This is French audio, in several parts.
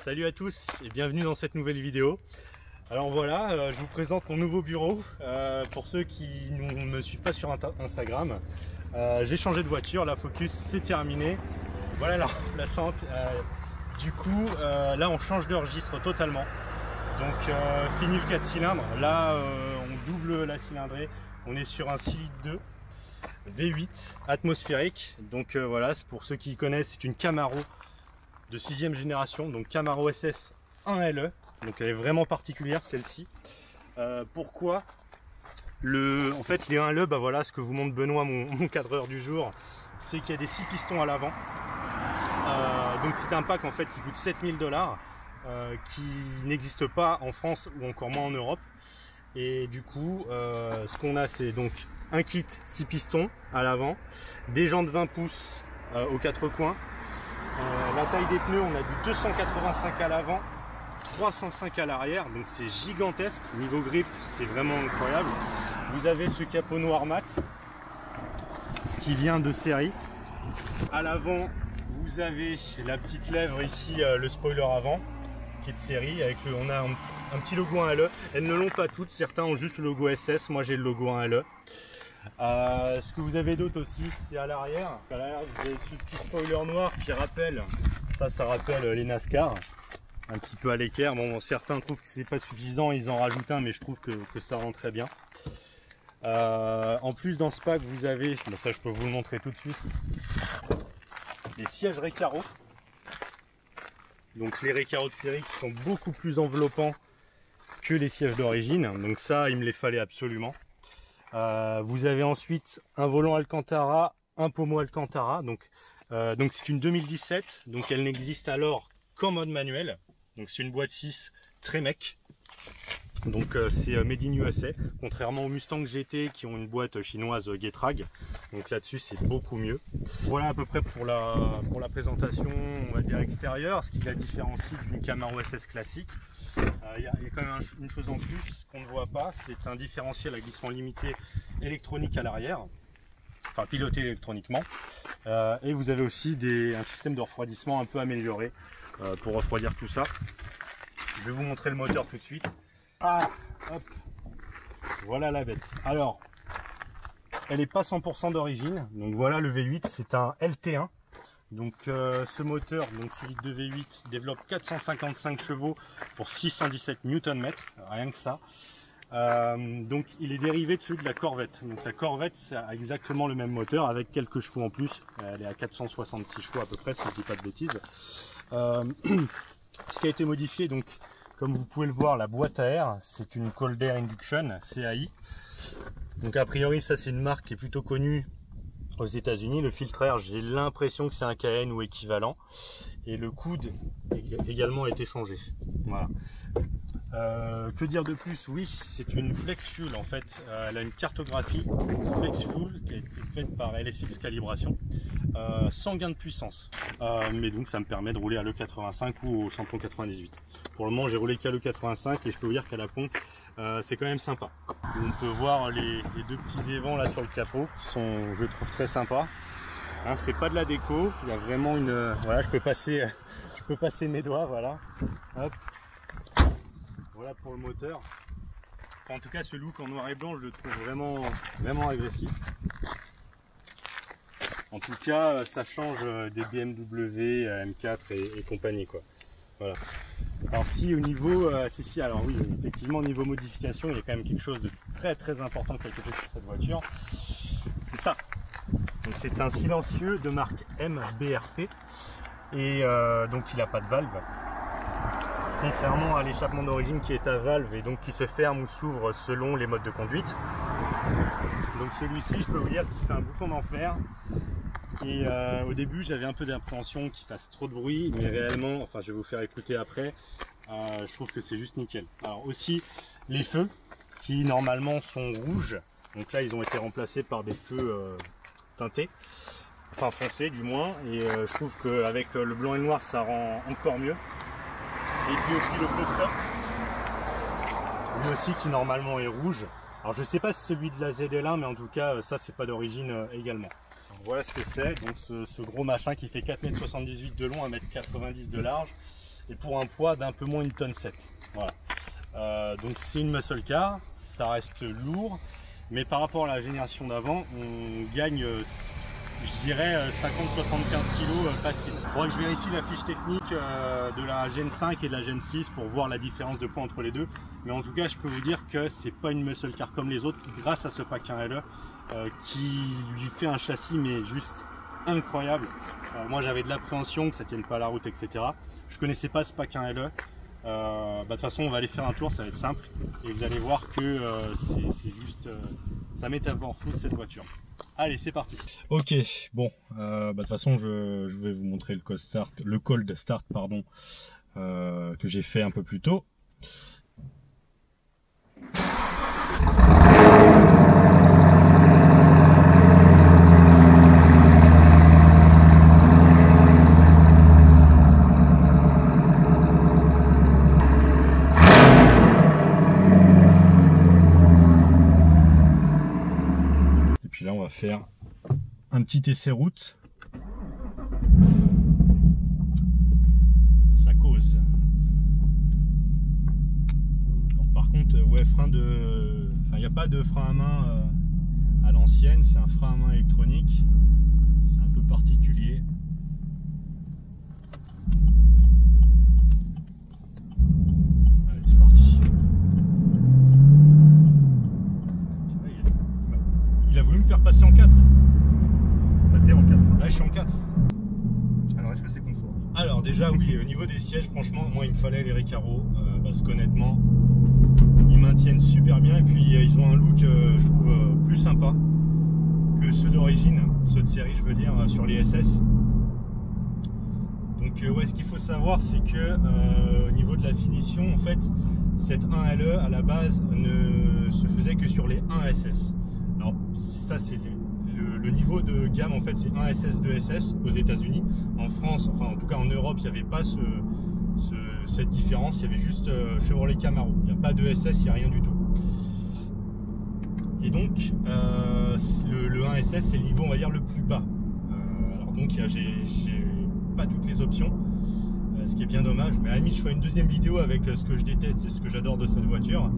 Salut à tous et bienvenue dans cette nouvelle vidéo. Alors voilà, je vous présente mon nouveau bureau. Pour ceux qui ne me suivent pas sur Instagram, j'ai changé de voiture, la Focus c'est terminé. Voilà la Sante. Du coup, là on change de registre totalement. Donc fini le 4 cylindres, là on double la cylindrée, on est sur un Civic 2 V8 atmosphérique. Donc voilà, pour ceux qui connaissent, c'est une Camaro de 6e génération, donc Camaro SS 1LE, donc elle est vraiment particulière celle-ci. Pourquoi en fait les 1LE, bah voilà ce que vous montre Benoît, mon cadreur du jour, c'est qu'il y a des 6 pistons à l'avant. Donc c'est un pack en fait qui coûte 7000 $, qui n'existe pas en France ou encore moins en Europe. Et du coup ce qu'on a, c'est donc un kit 6 pistons à l'avant, des jantes 20 pouces aux 4 coins. La taille des pneus, on a du 285 à l'avant, 305 à l'arrière, donc c'est gigantesque. Niveau grip, c'est vraiment incroyable. Vous avez ce capot noir mat qui vient de série. À l'avant, vous avez la petite lèvre ici, le spoiler avant, qui est de série. Avec on a un petit logo 1LE. Elles ne l'ont pas toutes, certains ont juste le logo SS, moi j'ai le logo 1LE. Ce que vous avez d'autre aussi, c'est à l'arrière. À l'arrière, vous avez ce petit spoiler noir qui rappelle, ça rappelle les NASCAR, un petit peu à l'équerre. Bon, certains trouvent que c'est pas suffisant, ils en rajoutent un, mais je trouve que ça rend très bien. En plus, dans ce pack, vous avez, bon, ça je peux vous le montrer tout de suite, les sièges Recaro. Donc les Recaro de série qui sont beaucoup plus enveloppants que les sièges d'origine. Donc ça, il me les fallait absolument. Vous avez ensuite un volant Alcantara, un pommeau Alcantara, donc c'est une 2017, donc elle n'existe alors qu'en mode manuel, donc c'est une boîte 6 très mec, donc c'est made in USA, contrairement aux Mustang GT qui ont une boîte chinoise Getrag, donc là-dessus c'est beaucoup mieux. Voilà à peu près pour la présentation, on va dire extérieure, ce qui la différencie d'une Camaro SS classique. Il y a quand même une chose en plus qu'on ne voit pas, c'est un différentiel à glissement limité électronique à l'arrière, enfin piloté électroniquement, et vous avez aussi un système de refroidissement un peu amélioré pour refroidir tout ça. Je vais vous montrer le moteur tout de suite. Ah, hop, voilà la bête. Alors, elle n'est pas 100% d'origine, donc voilà le V8, c'est un LT1. Donc ce moteur, donc Civic 2 V8, développe 455 chevaux pour 617 Nm, rien que ça. Donc il est dérivé de celui de la Corvette. Donc la Corvette, c'est exactement le même moteur avec quelques chevaux en plus. Elle est à 466 chevaux à peu près, si je dis pas de bêtises. Ce qui a été modifié, donc comme vous pouvez le voir, la boîte à air, c'est une Cold Air Induction CAI. Donc a priori, ça c'est une marque qui est plutôt connue aux États-Unis. Le filtre air, j'ai l'impression que c'est un KN ou équivalent, et le coude également a été changé. Voilà. Que dire de plus? Oui, c'est une Flex Fuel en fait. Elle a une cartographie Flex Fuel qui a été faite par LSX Calibration, sans gain de puissance. Mais donc ça me permet de rouler à l'E85 ou au samplon 98. Pour le moment, j'ai roulé qu'à l'E85 et je peux vous dire qu'à la pompe, c'est quand même sympa. On peut voir les deux petits évents là sur le capot qui sont, je trouve, très sympas. Hein, c'est pas de la déco, il y a vraiment une, voilà, je peux passer mes doigts, voilà. Hop. Voilà pour le moteur. Enfin, en tout cas, ce look en noir et blanc, je le trouve vraiment agressif. En tout cas, ça change des BMW M4 et compagnie, quoi. Voilà. Alors si au niveau, alors oui, effectivement au niveau modification, il y a quand même quelque chose de très important qui a été fait sur cette voiture. C'est ça. Donc c'est un silencieux de marque MBRP et donc il n'a pas de valve. Contrairement à l'échappement d'origine qui est à valve et donc qui se ferme ou s'ouvre selon les modes de conduite. Donc celui-ci, je peux vous dire qu'il fait un boucan d'enfer. Et au début, j'avais un peu d'appréhension qu'il fasse trop de bruit, mais réellement, enfin, je vais vous faire écouter après. Je trouve que c'est juste nickel. Alors aussi, les feux qui normalement sont rouges. Donc là, ils ont été remplacés par des feux teintés, enfin foncés du moins. Et je trouve qu'avec le blanc et le noir, ça rend encore mieux. Et puis aussi le feu stop, lui aussi qui normalement est rouge. Alors je sais pas si celui de la ZL1, mais en tout cas, ça c'est pas d'origine également. Voilà ce que c'est, donc ce gros machin qui fait 4,78 m de long, 1,90 m de large, et pour un poids d'un peu moins d'une tonne 7. Voilà. Donc c'est une muscle car, ça reste lourd, mais par rapport à la génération d'avant, on gagne, je dirais, 50-75 kg facile. Il faudra que je vérifie la fiche technique de la Gen 5 et de la Gen 6 pour voir la différence de poids entre les deux. Mais en tout cas, je peux vous dire que c'est pas une muscle car comme les autres, grâce à ce pack 1LE qui lui fait un châssis mais juste incroyable. Moi j'avais de l'appréhension que ça tienne pas à la route, etc. Je connaissais pas ce pack 1LE. De toute façon on va aller faire un tour, ça va être simple et vous allez voir que c'est juste ça métamorphose cette voiture. Allez, c'est parti. Ok, bon, de toute façon je vais vous montrer le cold start pardon, que j'ai fait un peu plus tôt. Là on va faire un petit essai route. Ça cause. Alors, par contre ouais, frein de, enfin il n'y a pas de frein à main à l'ancienne, c'est un frein à main électronique, c'est un peu particulier. Allez, c'est parti. Il a voulu me faire passer en 4. Bah, t'es en 4. Là je suis en 4. Alors est-ce que c'est confort? Alors déjà oui, au niveau des sièges, franchement moi il me fallait les Recaro parce qu'honnêtement ils maintiennent super bien et puis ils ont un look je trouve plus sympa que ceux d'origine, ceux de série je veux dire, sur les SS. Donc ouais, ce qu'il faut savoir c'est que au niveau de la finition en fait cette 1LE à la base ne se faisait que sur les 1SS. Alors ça c'est le niveau de gamme en fait, c'est 1 SS, 2 SS aux États-Unis. En France, enfin en tout cas en Europe, il n'y avait pas cette différence, il y avait juste Chevrolet Camaro. Il n'y a pas de SS, il n'y a rien du tout. Et donc le 1 SS c'est le niveau on va dire le plus bas. Alors donc j'ai pas toutes les options, ce qui est bien dommage. Mais à la limite je ferai une deuxième vidéo avec ce que je déteste et ce que j'adore de cette voiture,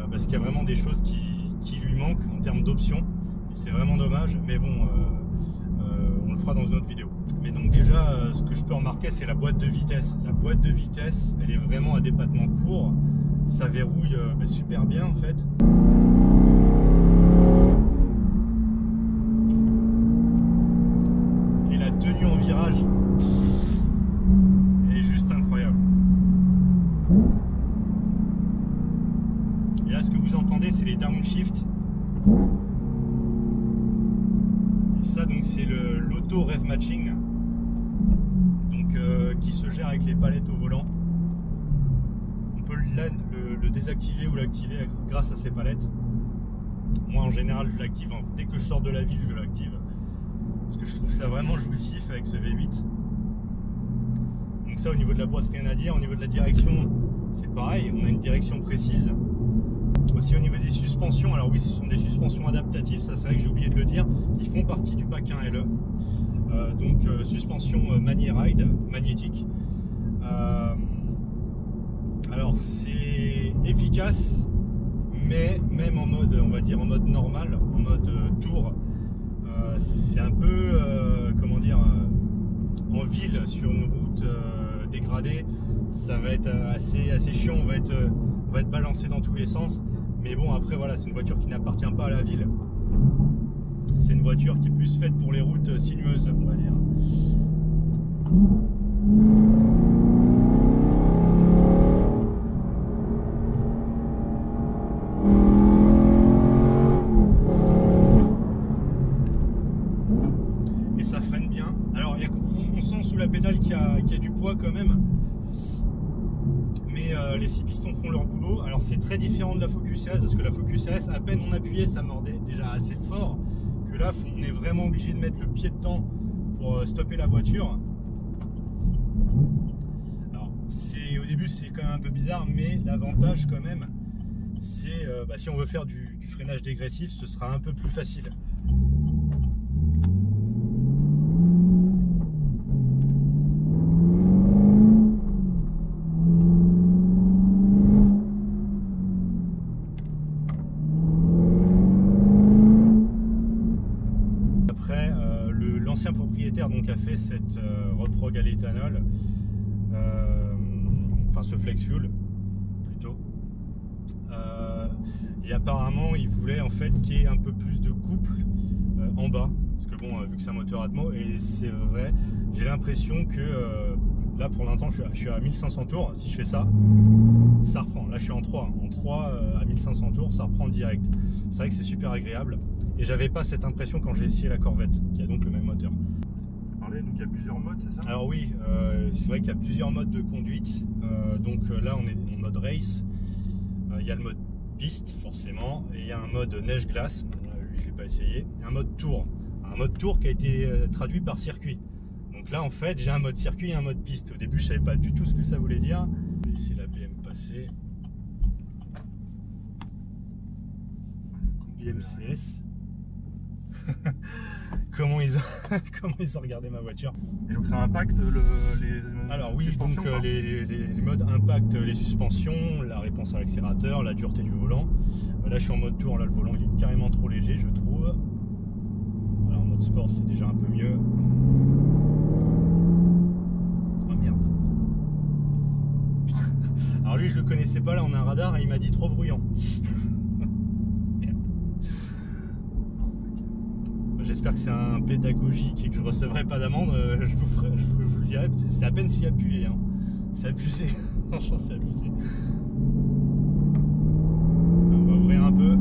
parce qu'il y a vraiment des choses qui lui manquent en termes d'options. C'est vraiment dommage, mais bon, on le fera dans une autre vidéo. Mais donc déjà, ce que je peux remarquer, c'est la boîte de vitesse. La boîte de vitesse, elle est vraiment à débattement court. Ça verrouille super bien en fait. Et la tenue en virage, elle est juste incroyable. Et là, ce que vous entendez, c'est les downshift. Ça donc c'est l'auto rev matching, donc qui se gère avec les palettes au volant. On peut le désactiver ou l'activer grâce à ces palettes. Moi en général je l'active, hein. Dès que je sors de la ville je l'active parce que je trouve ça vraiment jouissif avec ce V8. Donc ça au niveau de la boîte rien à dire. Au niveau de la direction c'est pareil, on a une direction précise. Aussi au niveau des suspensions, alors oui ce sont des suspensions adaptatives, ça c'est vrai que j'ai oublié de le dire, qui font partie du pack 1LE. Donc suspension Mani-Ride, magnétique. Alors c'est efficace, mais même en mode, on va dire en mode normal, en mode tour, c'est un peu, comment dire, en ville sur une route dégradée, ça va être assez chiant, on va être balancé dans tous les sens. Mais bon, après voilà, c'est une voiture qui n'appartient pas à la ville. C'est une voiture qui est plus faite pour les routes sinueuses, on va dire. Et ça freine bien. Alors on sent sous la pédale qu'il y a du poids quand même. Mais les 6 pistons font leur boulot. Alors c'est très différent de la Focus RS parce que la Focus RS, à peine on appuyait, ça mordait déjà assez fort, que là on est vraiment obligé de mettre le pied dedans pour stopper la voiture. Alors au début c'est quand même un peu bizarre, mais l'avantage quand même c'est si on veut faire du freinage dégressif, ce sera un peu plus facile. à l'éthanol, enfin ce flex fuel plutôt. Et apparemment il voulait en fait qu'il y ait un peu plus de couple en bas, parce que bon, vu que c'est un moteur Atmo, et c'est vrai, j'ai l'impression que là pour l'instant je suis à 1500 tours. Si je fais ça, ça reprend. Là je suis en 3, à 1500 tours, ça reprend direct. C'est vrai que c'est super agréable, et j'avais pas cette impression quand j'ai essayé la Corvette, qui a donc le même moteur. Donc il y a plusieurs modes, c'est ça? Alors oui, c'est vrai qu'il y a plusieurs modes de conduite. Donc là on est en mode race. Il y a le mode piste forcément, et il y a un mode neige-glace. Lui je l'ai pas essayé. Et un mode tour. Un mode tour qui a été traduit par circuit. Donc là en fait j'ai un mode circuit et un mode piste. Au début je savais pas du tout ce que ça voulait dire. Je vais laisser la BM passer. BMCS. Comment ils ont regardé ma voiture. Et donc ça impacte les Alors oui, suspensions, donc les modes impactent les suspensions, la réponse à l'accélérateur, la dureté du volant. Là je suis en mode tour, là le volant il est carrément trop léger je trouve. Alors en mode sport c'est déjà un peu mieux. Oh merde. Putain. Alors lui je le connaissais pas, là on a un radar et il m'a dit trop bruyant. J'espère que c'est un pédagogique et que je recevrai pas d'amende. Je vous le dirai. C'est à peine s'il a appuyé. Hein. C'est abusé. Franchement, c'est abusé. On va ouvrir un peu.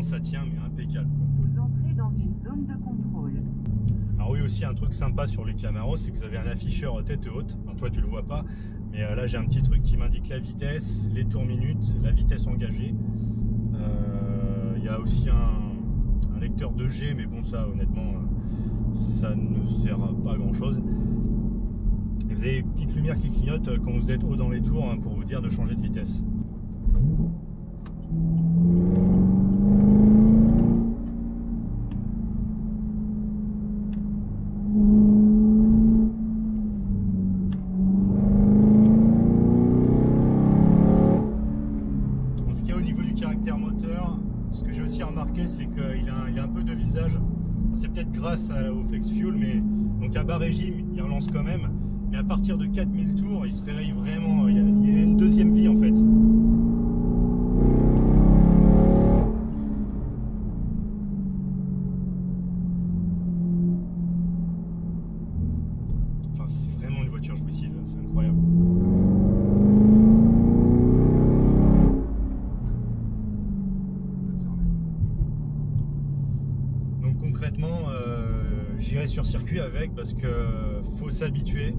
Ça tient mais impeccable quoi. Vous entrez dans une zone de contrôle. Alors oui, aussi un truc sympa sur les Camaro, c'est que vous avez un afficheur tête haute. Enfin, toi tu le vois pas, mais là j'ai un petit truc qui m'indique la vitesse, les tours minutes, la vitesse engagée. Il y a aussi un lecteur 2G, mais bon ça honnêtement ça ne sert à pas grand chose. Et vous avez une petite lumière qui clignote quand vous êtes haut dans les tours pour vous dire de changer de vitesse. Ce que j'ai aussi remarqué, c'est qu'il a un peu de visage. C'est peut-être grâce au flex fuel, mais donc à bas régime, il relance quand même. Mais à partir de 4000 tours, il se réveille vraiment. Il y a une deuxième vie en fait. Enfin, c'est vraiment une voiture jouissive, c'est incroyable. Concrètement, j'irai sur circuit avec parce que faut s'habituer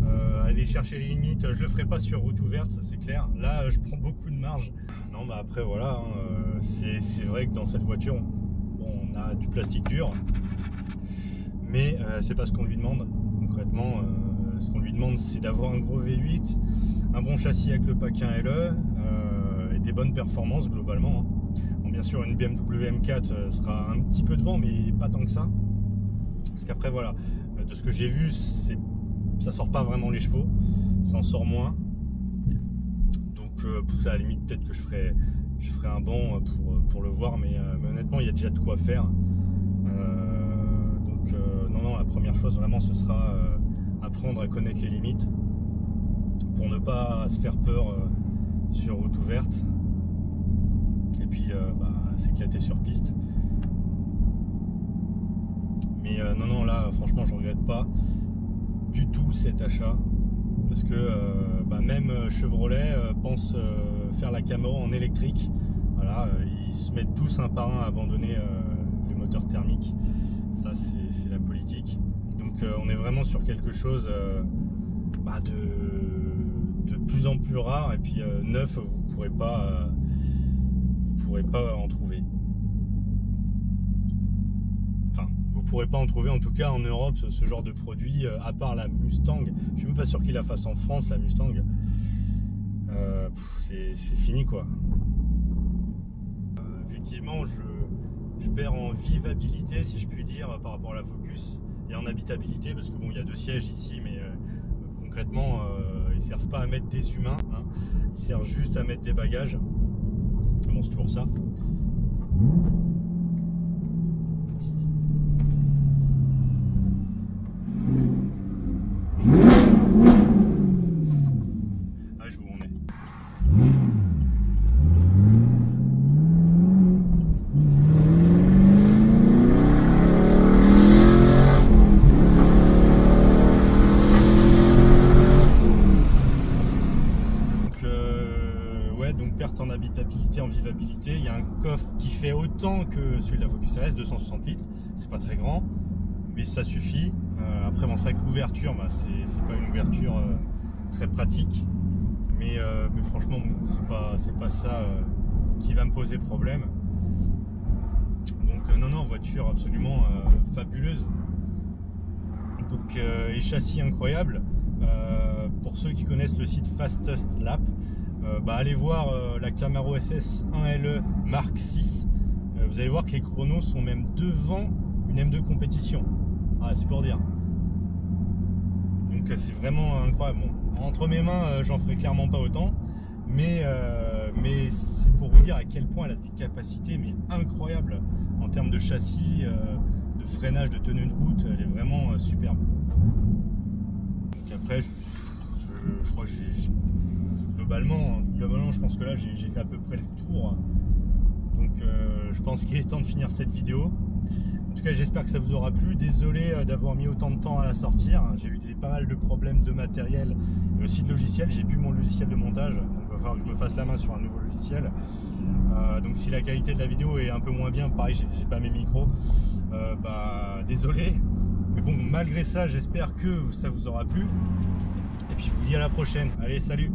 à aller chercher les limites. Je le ferai pas sur route ouverte, ça c'est clair. Là, je prends beaucoup de marge. Non, bah après voilà, hein, c'est vrai que dans cette voiture, on a du plastique dur, mais c'est pas ce qu'on lui demande. Concrètement, ce qu'on lui demande, c'est d'avoir un gros V8, un bon châssis avec le pack 1 LE et des bonnes performances globalement. Hein. Bien sûr une BMW M4 sera un petit peu devant mais pas tant que ça, parce qu'après voilà, de ce que j'ai vu ça sort pas vraiment les chevaux, ça en sort moins, donc pour ça à la limite peut-être que je ferai un banc pour le voir, mais honnêtement il y a déjà de quoi faire, donc non, la première chose vraiment ce sera apprendre à connaître les limites pour ne pas se faire peur sur route ouverte. Et puis s'éclater sur piste. Mais non là franchement je regrette pas du tout cet achat, parce que même Chevrolet pense faire la Camaro en électrique. Voilà, ils se mettent tous un par un à abandonner les moteurs thermiques. Ça c'est la politique. Donc on est vraiment sur quelque chose de plus en plus rare, et puis neuf vous pourrez pas en trouver. Enfin, vous pourrez pas en trouver en tout cas en Europe ce genre de produit, à part la Mustang. Je suis même pas sûr qu'il la fasse en France, la Mustang. C'est fini quoi. effectivement je perds en vivabilité, si je puis dire, par rapport à la Focus, et en habitabilité, parce que bon, il y a 2 sièges ici, mais concrètement ils servent pas à mettre des humains, hein. Ils servent juste à mettre des bagages. Bon, c'est toujours ça. Ah, je vois où on est. Donc perte en habitabilité, en vivabilité. Il y a un coffre qui fait autant que celui de la Focus RS, 260 litres. C'est pas très grand, mais ça suffit. Après, bon, c'est vrai que l'ouverture, bah, c'est pas une ouverture très pratique, mais franchement, c'est pas ça qui va me poser problème. Donc non, voiture absolument fabuleuse. Donc et châssis incroyable. Pour ceux qui connaissent le site Fastest Lap, allez voir la Camaro SS 1LE Mark 6. Vous allez voir que les chronos sont même devant une M2 compétition. Ah, c'est pour dire. Donc c'est vraiment incroyable. Bon, entre mes mains, j'en ferai clairement pas autant, mais c'est pour vous dire à quel point elle a des capacités mais incroyables en termes de châssis, de freinage, de tenue de route. Elle est vraiment superbe. Donc après, je crois que globalement, je pense que là j'ai fait à peu près le tour. Donc je pense qu'il est temps de finir cette vidéo. En tout cas, j'espère que ça vous aura plu. Désolé d'avoir mis autant de temps à la sortir. J'ai eu pas mal de problèmes de matériel et aussi de logiciel. J'ai plus mon logiciel de montage, donc il va falloir que je me fasse la main sur un nouveau logiciel. Donc si la qualité de la vidéo est un peu moins bien, pareil, j'ai pas mes micros, désolé. Mais bon, malgré ça, j'espère que ça vous aura plu. Et puis je vous dis à la prochaine. Allez, salut!